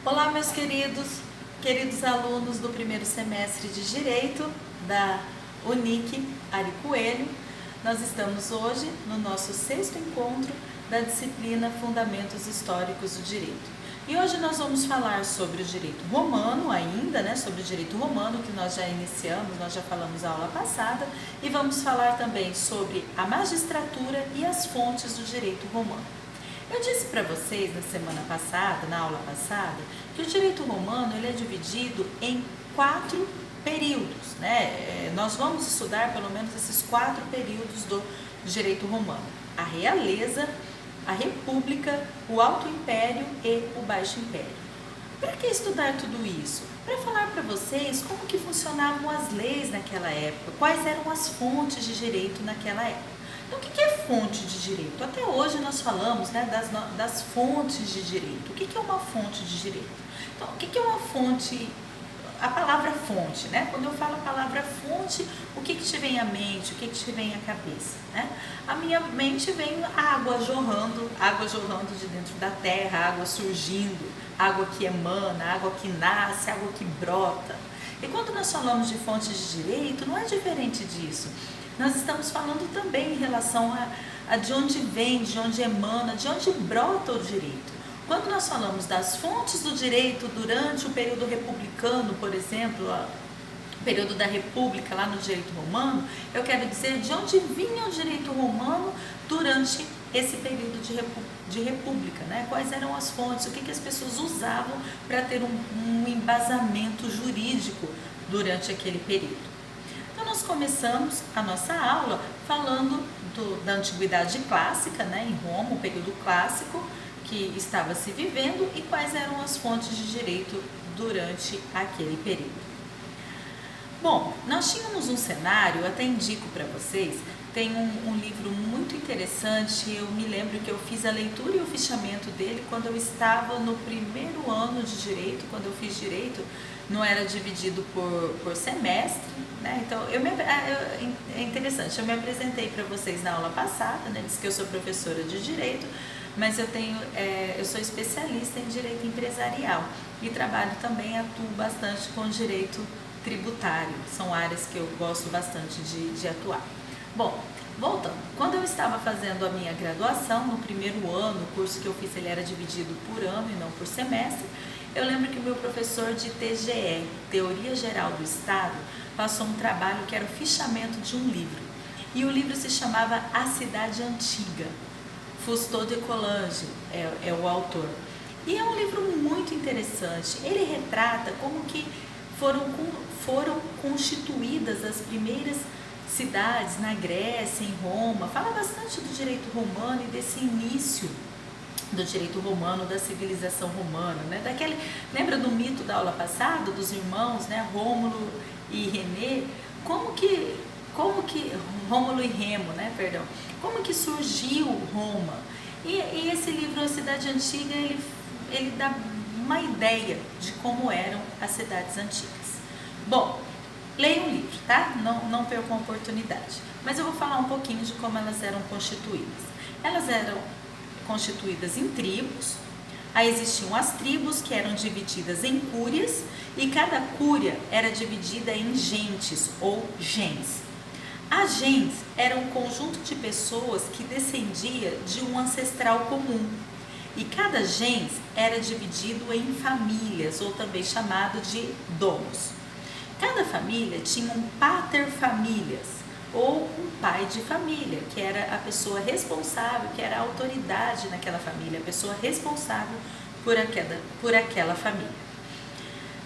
Olá, meus queridos alunos do primeiro semestre de Direito da Unic Ari Coelho. Nós estamos hoje no nosso 6º encontro da disciplina Fundamentos Históricos do Direito. E hoje nós vamos falar sobre o direito romano ainda, sobre o direito romano que nós já iniciamos, nós já falamos na aula passada, e vamos falar também sobre a magistratura e as fontes do direito romano. Eu disse para vocês na semana passada, na aula passada, que o direito romano ele é dividido em 4 períodos, Nós vamos estudar pelo menos esses 4 períodos do direito romano: a realeza, a república, o alto império e o baixo império. Para que estudar tudo isso? Para falar para vocês como que funcionavam as leis naquela época, quais eram as fontes de direito naquela época. Então, o que é fonte de direito? Até hoje nós falamos das fontes de direito. O que é uma fonte de direito? Então, o que é uma fonte? A palavra fonte, Quando eu falo a palavra fonte, o que te vem à mente? O que te vem à cabeça? A minha mente vem água jorrando de dentro da terra, água surgindo, água que emana, água que nasce, água que brota. E quando nós falamos de fontes de direito, não é diferente disso. Nós estamos falando também em relação a de onde vem, de onde emana, de onde brota o direito. Quando nós falamos das fontes do direito durante o período republicano, por exemplo, o período da República lá no direito romano, eu quero dizer de onde vinha o direito romano durante esse período de república, Quais eram as fontes, o que as pessoas usavam para ter um embasamento jurídico durante aquele período. Então, nós começamos a nossa aula falando da Antiguidade Clássica, em Roma, o período clássico que estava se vivendo e quais eram as fontes de direito durante aquele período. Bom, nós tínhamos um cenário, eu até indico para vocês, tem um livro muito interessante, eu me lembro que eu fiz a leitura e o fichamento dele quando eu estava no primeiro ano de Direito, quando eu fiz Direito, não era dividido por semestre, Então, é interessante, eu me apresentei para vocês na aula passada, Disse que eu sou professora de Direito, mas eu sou especialista em Direito Empresarial e trabalho também, atuo bastante com Direito Tributário, são áreas que eu gosto bastante de atuar. Bom, voltando, quando eu estava fazendo a minha graduação, no primeiro ano, o curso que eu fiz ele era dividido por ano e não por semestre, eu lembro que o meu professor de TGE, Teoria Geral do Estado, passou um trabalho que era o fichamento de um livro. E o livro se chamava A Cidade Antiga. Fustot de Coulanges é o autor. E é um livro muito interessante. Ele retrata como que foram constituídas as primeiras cidades na Grécia, em Roma. Fala bastante do direito romano e desse início do direito romano, da civilização romana, Lembra do mito da aula passada, dos irmãos, Rômulo e René? Como que Rômulo e Remo, Como que surgiu Roma? E esse livro, A Cidade Antiga, ele dá uma ideia de como eram as cidades antigas. Bom, leia o livro, Não percam a oportunidade. Mas eu vou falar um pouquinho de como elas eram constituídas. Elas eram constituídas em tribos. Aí existiam as tribos que eram divididas em cúrias e cada cúria era dividida em gentes ou gens. A gens era um conjunto de pessoas que descendia de um ancestral comum e cada gens era dividido em famílias ou também chamado de domos. Cada família tinha um pater familias ou um pai de família, que era a pessoa responsável, que era a autoridade naquela família, a pessoa responsável por aquela família.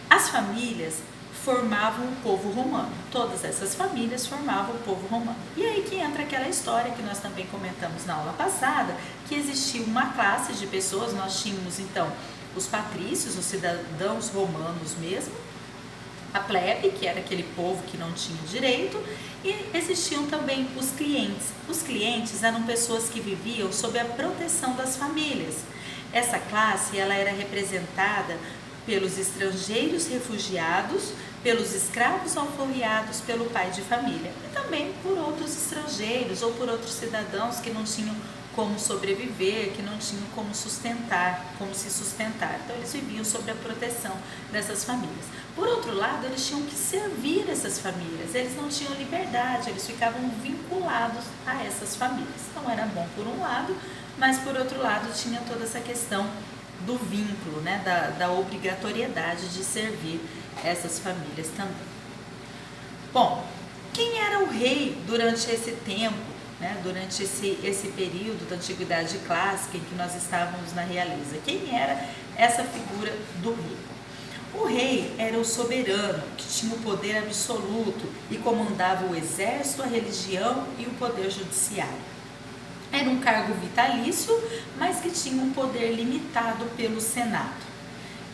As famílias formavam o povo romano, todas essas famílias formavam o povo romano. E aí que entra aquela história que nós também comentamos na aula passada, que existia uma classe de pessoas, nós tínhamos então os patrícios, os cidadãos romanos mesmo, a plebe, que era aquele povo que não tinha direito, e existiam também os clientes. Os clientes eram pessoas que viviam sob a proteção das famílias. Essa classe ela era representada pelos estrangeiros refugiados, pelos escravos alforriados pelo pai de família e também por outros estrangeiros ou por outros cidadãos que não tinham como sobreviver, que não tinham como sustentar, como se sustentar. Então eles viviam sob a proteção dessas famílias. Por outro lado, eles tinham que servir essas famílias, eles não tinham liberdade, eles ficavam vinculados a essas famílias. Então era bom por um lado, mas por outro lado tinha toda essa questão do vínculo, né, da obrigatoriedade de servir essas famílias também. Bom, quem era o rei durante esse tempo, né, durante esse período da Antiguidade Clássica em que nós estávamos na realeza? Quem era essa figura do rei? O rei era o soberano, que tinha o poder absoluto e comandava o exército, a religião e o poder judiciário. Era um cargo vitalício, mas que tinha um poder limitado pelo Senado.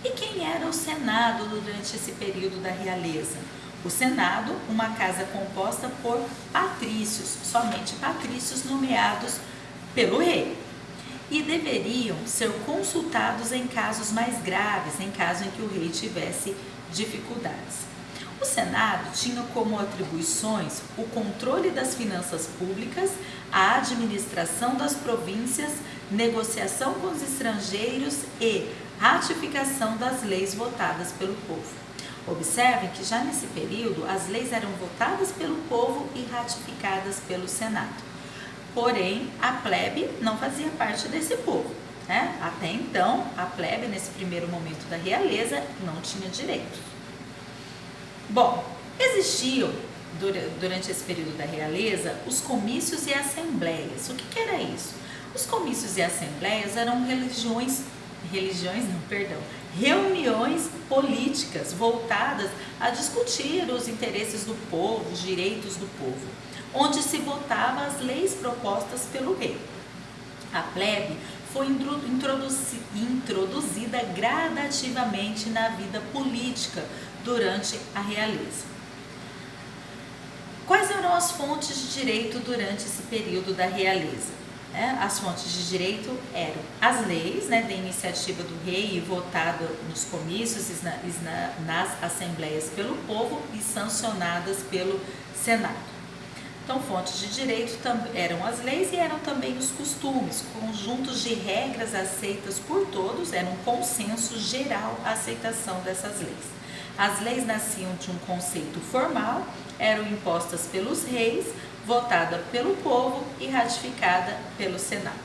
E quem era o Senado durante esse período da realeza? O Senado, uma casa composta por patrícios, somente patrícios nomeados pelo rei. E deveriam ser consultados em casos mais graves, em caso em que o rei tivesse dificuldades. O Senado tinha como atribuições o controle das finanças públicas, a administração das províncias, negociação com os estrangeiros e ratificação das leis votadas pelo povo. Observem que já nesse período as leis eram votadas pelo povo e ratificadas pelo Senado. Porém, a plebe não fazia parte desse povo, né? Até então, a plebe, nesse primeiro momento da realeza, não tinha direitos. Bom, existiam, durante esse período da realeza, os comícios e assembleias. O que era isso? Os comícios e assembleias eram reuniões políticas voltadas a discutir os interesses do povo, os direitos do povo, onde se votava as leis propostas pelo rei. A plebe foi introduzida gradativamente na vida política durante a realeza. Quais eram as fontes de direito durante esse período da realeza? As fontes de direito eram as leis, né, da iniciativa do rei e votada nos comícios e nas assembleias pelo povo e sancionadas pelo Senado. Então, fontes de direito eram as leis e eram também os costumes, conjuntos de regras aceitas por todos, era um consenso geral a aceitação dessas leis. As leis nasciam de um conceito formal, eram impostas pelos reis, votada pelo povo e ratificada pelo Senado.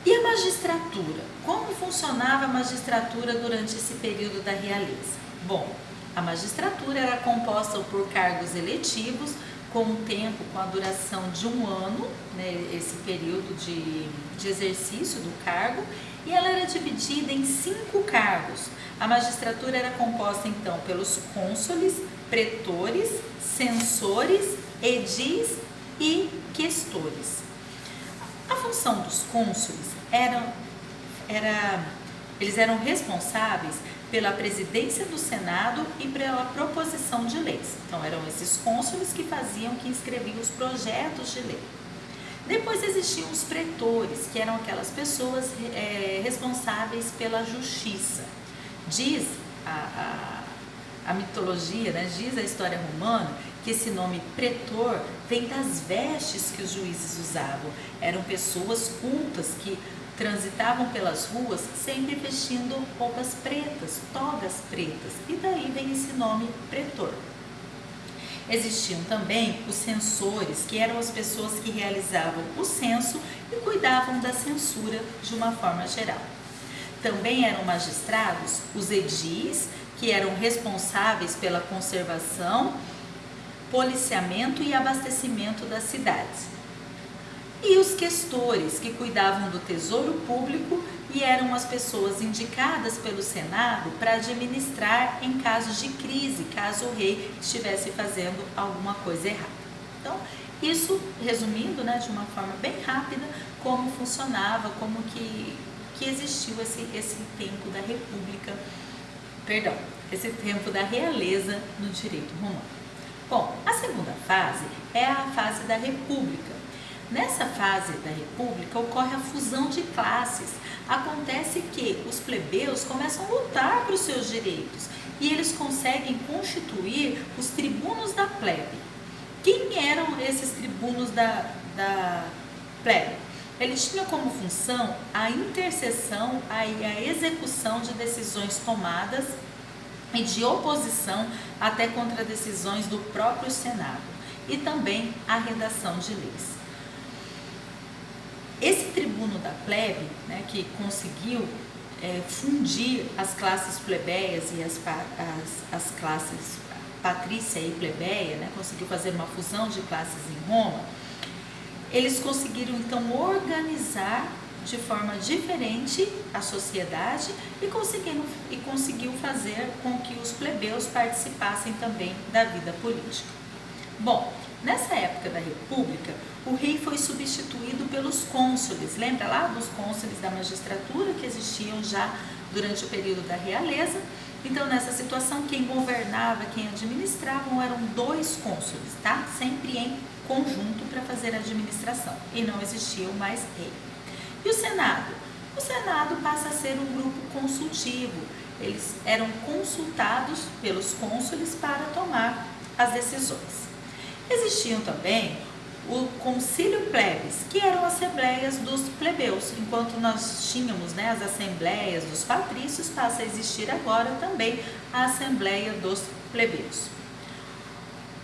E a magistratura? Como funcionava a magistratura durante esse período da realeza? Bom, a magistratura era composta por cargos eletivos, com um tempo, com a duração de 1 ano, né, esse período de exercício do cargo, e ela era dividida em 5 cargos. A magistratura era composta, então, pelos cônsules, pretores, censores, edis e questores. A função dos cônsules eles eram responsáveis pela presidência do Senado e pela proposição de leis. Então, eram esses cônsules que escreviam os projetos de lei. Depois existiam os pretores, que eram aquelas pessoas responsáveis pela justiça. Diz a mitologia, né, diz a história romana, que esse nome pretor vem das vestes que os juízes usavam. Eram pessoas cultas que transitavam pelas ruas sempre vestindo roupas pretas, togas pretas, e daí vem esse nome pretor. Existiam também os censores, que eram as pessoas que realizavam o censo e cuidavam da censura de uma forma geral. Também eram magistrados os edis, que eram responsáveis pela conservação, policiamento e abastecimento das cidades. E os questores, que cuidavam do tesouro público e eram as pessoas indicadas pelo Senado para administrar em casos de crise, caso o rei estivesse fazendo alguma coisa errada. Então, isso resumindo, né, de uma forma bem rápida, como funcionava, como que existiu esse tempo da República, esse tempo da realeza no direito romano. Bom, a segunda fase é a fase da República. Nessa fase da República ocorre a fusão de classes. Acontece que os plebeus começam a lutar para os seus direitos e eles conseguem constituir os tribunos da plebe. Quem eram esses tribunos plebe. Ele tinha como função a intercessão e a execução de decisões tomadas e de oposição até contra decisões do próprio Senado e também a redação de leis. Esse tribuno da plebe, né, que conseguiu fundir as classes plebeias e as classes patrícia e plebeia, né, conseguiu fazer uma fusão de classes em Roma, eles conseguiram então organizar de forma diferente a sociedade e conseguiu fazer com que os plebeus participassem também da vida política. Bom, nessa época da República, o rei foi substituído pelos cônsules. Lembra lá dos cônsules da magistratura que existiam já durante o período da realeza? Então, nessa situação, quem governava, quem administrava eram 2 cônsules, tá? Sempre em conjunto para fazer a administração, e não existia mais rei. E o Senado? O Senado passa a ser um grupo consultivo. Eles eram consultados pelos cônsules para tomar as decisões. Existiam também o concílio plebis, que eram assembleias dos plebeus. Enquanto nós tínhamos, né, as assembleias dos patrícios, passa a existir agora também a assembleia dos plebeus.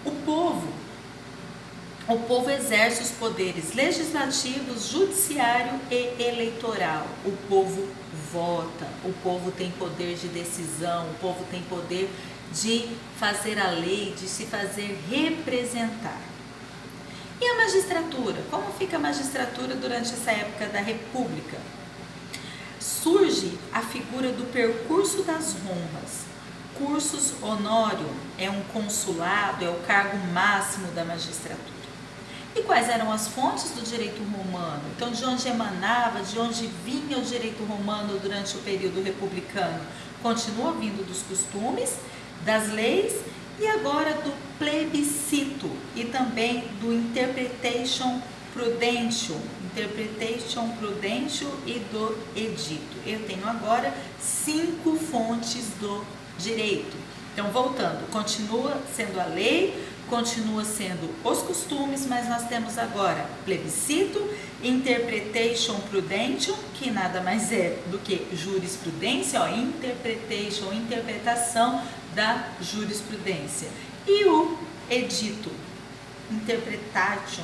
O povo exerce os poderes legislativos, judiciário e eleitoral. O povo vota, o povo tem poder de decisão, o povo tem poder de fazer a lei, de se fazer representar. E a magistratura? Como fica a magistratura durante essa época da República? Surge a figura do percurso das honras. Cursus honorium é um consulado, é o cargo máximo da magistratura. E quais eram as fontes do direito romano? Então, de onde emanava, de onde vinha o direito romano durante o período republicano? Continua vindo dos costumes, das leis e agora do plebiscito e também do interpretation prudentium e do edito. Eu tenho agora 5 fontes do direito. Então, voltando, continua sendo a lei, continua sendo os costumes, mas nós temos agora plebiscito, interpretation prudentium, que nada mais é do que jurisprudência, interpretation, interpretação da jurisprudência, e o edito, interpretation,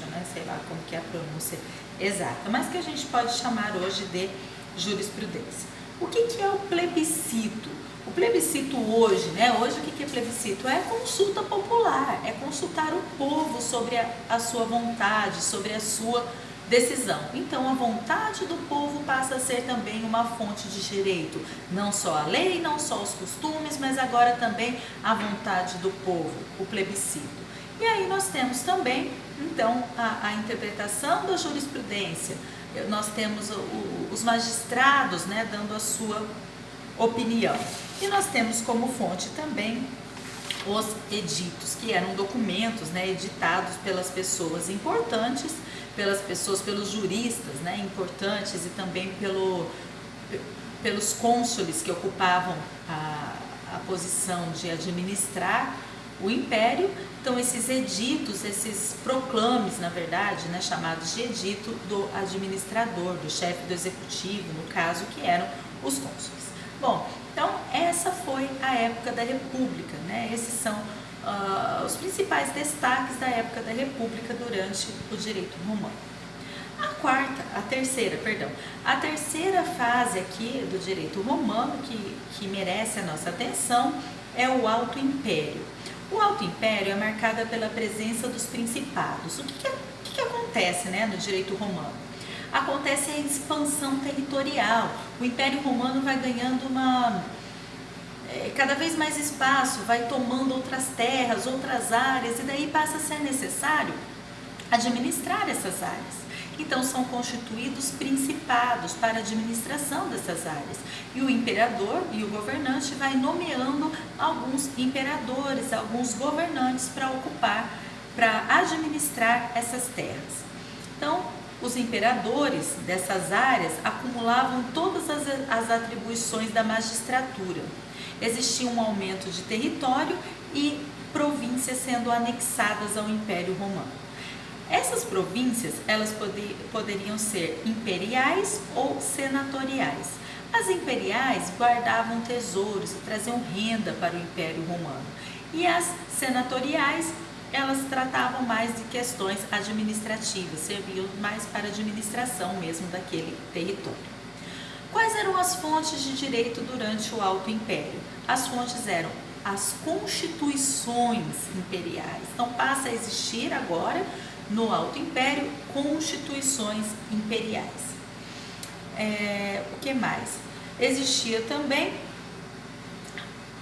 né, sei lá como que é a pronúncia exata, mas que a gente pode chamar hoje de jurisprudência. O que é o plebiscito? O plebiscito hoje, né? Hoje o que é plebiscito? É consulta popular, é consultar o povo sobre a sua vontade, sobre a sua decisão. Então, a vontade do povo passa a ser também uma fonte de direito. Não só a lei, não só os costumes, mas agora também a vontade do povo, o plebiscito. E aí nós temos também, então, a interpretação da jurisprudência. Nós temos os magistrados, né, dando a sua opinião. E nós temos como fonte também os editos, que eram documentos, né, editados pelas pessoas importantes, pelos juristas, né, importantes, e também pelos cônsules que ocupavam a posição de administrar o império. Então, esses editos, esses proclames, na verdade, né, chamados de edito do administrador, do chefe do executivo, no caso, que eram os cônsules. Bom, então essa foi a época da República, né? Esses são os principais destaques da época da República durante o direito romano. A terceira fase aqui do direito romano que merece a nossa atenção é o Alto Império. O Alto Império é marcada pela presença dos principados. O que acontece, né, no direito romano? Acontece a expansão territorial. O Império Romano vai ganhando cada vez mais espaço, vai tomando outras terras, outras áreas, e daí passa a ser necessário administrar essas áreas. Então, são constituídos principados para a administração dessas áreas. E o imperador e o governante vai nomeando alguns imperadores, alguns governantes para ocupar, para administrar essas terras. Então, os imperadores dessas áreas acumulavam todas as atribuições da magistratura. Existia um aumento de território e províncias sendo anexadas ao Império Romano. Essas províncias, elas poderiam ser imperiais ou senatoriais. As imperiais guardavam tesouros e traziam renda para o Império Romano. E as senatoriais, elas tratavam mais de questões administrativas, serviam mais para a administração mesmo daquele território. Quais eram as fontes de direito durante o Alto Império? As fontes eram as constituições imperiais. Então passa a existir agora, no Alto Império, constituições imperiais. O que mais? Existia também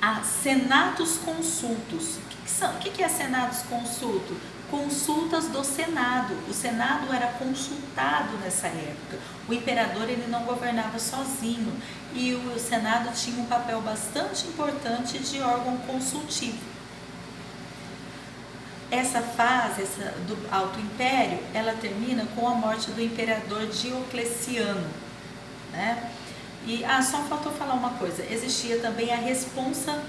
a senatus consultus. O que é senatus consultus? Consultas do Senado. O Senado era consultado nessa época. O imperador ele não governava sozinho e o Senado tinha um papel bastante importante de órgão consultivo. Essa fase do Alto Império, ela termina com a morte do imperador Diocleciano, né? E só faltou falar uma coisa, existia também a responsa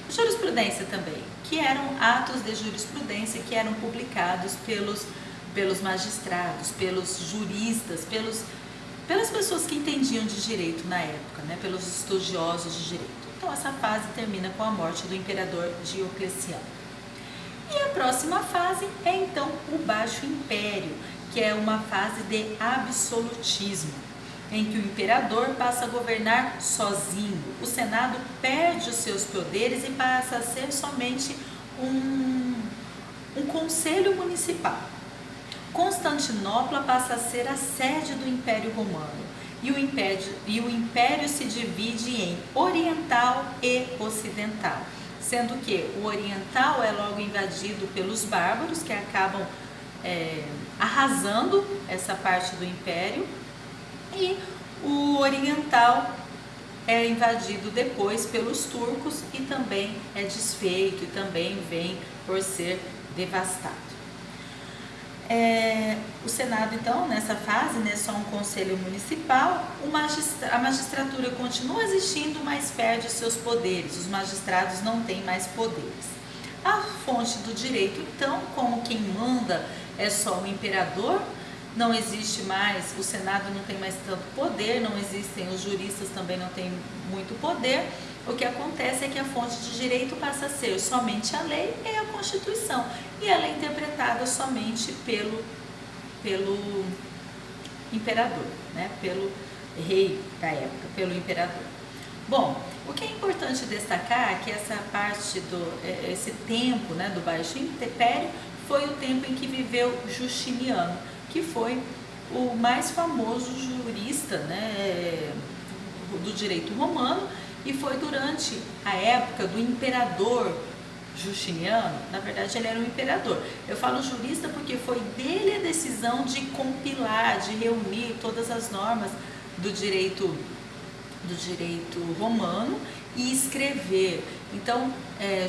jurisprudência também, que eram atos de jurisprudência que eram publicados pelos magistrados, pelos juristas, pelas pessoas que entendiam de direito na época, né? Pelos estudiosos de direito. Então essa fase termina com a morte do imperador Diocleciano. E a próxima fase é então o Baixo Império, que é uma fase de absolutismo, em que o imperador passa a governar sozinho. O Senado perde os seus poderes e passa a ser somente um conselho municipal. Constantinopla passa a ser a sede do Império Romano e o Império se divide em oriental e ocidental, sendo que o oriental é logo invadido pelos bárbaros, que acabam arrasando essa parte do Império, e o oriental é invadido depois pelos turcos e também é desfeito e também vem por ser devastado. O Senado, então, nessa fase, né, só um conselho municipal, a magistratura continua existindo, mas perde os seus poderes, os magistrados não têm mais poderes. A fonte do direito, então, como quem manda é só o imperador, não existe mais, o Senado não tem mais tanto poder, não existem, os juristas também não têm muito poder. O que acontece é que a fonte de direito passa a ser somente a lei e a Constituição, e ela é interpretada somente pelo imperador, né? Pelo rei da época, pelo imperador. Bom, o que é importante destacar é que essa parte esse tempo, né, do Baixo Império foi o tempo em que viveu Justiniano, que foi o mais famoso jurista, né, do direito romano, e foi durante a época do imperador Justiniano. Na verdade ele era um imperador. Eu falo jurista porque foi dele a decisão de compilar, de reunir todas as normas do direito romano e escrever. Então,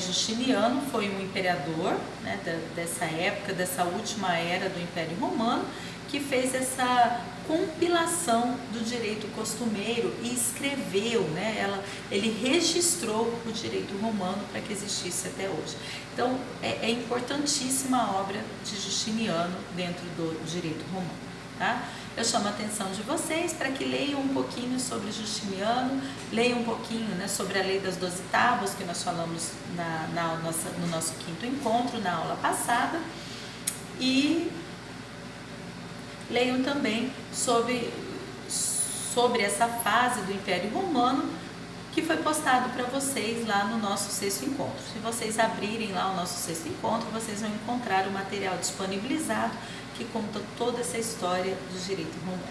Justiniano foi um imperador, né, dessa época, dessa última era do Império Romano, que fez essa compilação do direito costumeiro e escreveu, né, ele registrou o direito romano para que existisse até hoje. Então, é importantíssima a obra de Justiniano dentro do direito romano. Tá? Eu chamo a atenção de vocês para que leiam um pouquinho sobre Justiniano, leiam um pouquinho, né, sobre a lei das 12 tábuas, que nós falamos no nosso quinto encontro, na aula passada, e leiam também sobre essa fase do Império Romano, que foi postado para vocês lá no nosso sexto encontro. Se vocês abrirem lá o nosso sexto encontro, vocês vão encontrar o material disponibilizado que conta toda essa história do direito romano.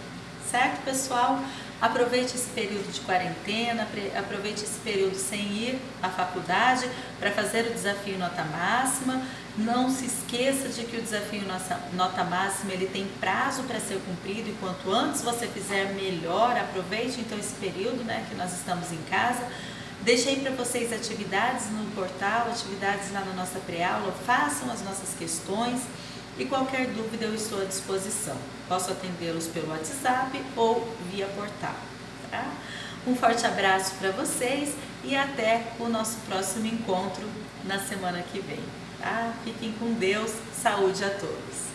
Certo, pessoal? Aproveite esse período de quarentena, aproveite esse período sem ir à faculdade para fazer o desafio nota máxima. Não se esqueça de que o desafio nota máxima ele tem prazo para ser cumprido, e quanto antes você fizer, melhor. Aproveite então esse período, né, que nós estamos em casa. Deixei para vocês atividades no portal, atividades lá na nossa pré-aula. Façam as nossas questões. E qualquer dúvida eu estou à disposição. Posso atendê-los pelo WhatsApp ou via portal. Tá? Um forte abraço para vocês e até o nosso próximo encontro na semana que vem. tá? Fiquem com Deus, saúde a todos.